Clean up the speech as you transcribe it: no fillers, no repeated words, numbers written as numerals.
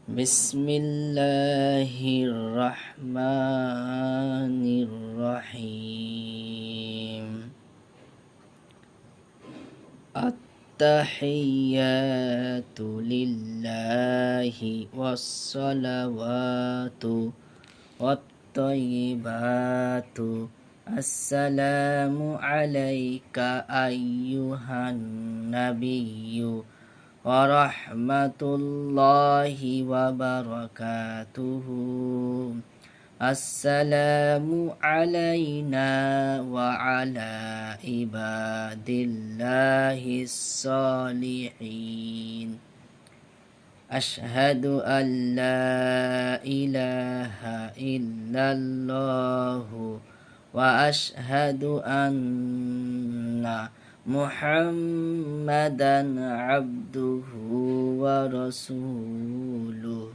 بسم الله الرحمن الرحيم التحيات لله والصلوات والطيبات السلام عليك أيها النبي ورحمة الله وبركاته. السلام علينا وعلى عباد الله الصالحين. أشهد أن لا إله إلا الله وأشهد أن محمدا عبده ورسوله.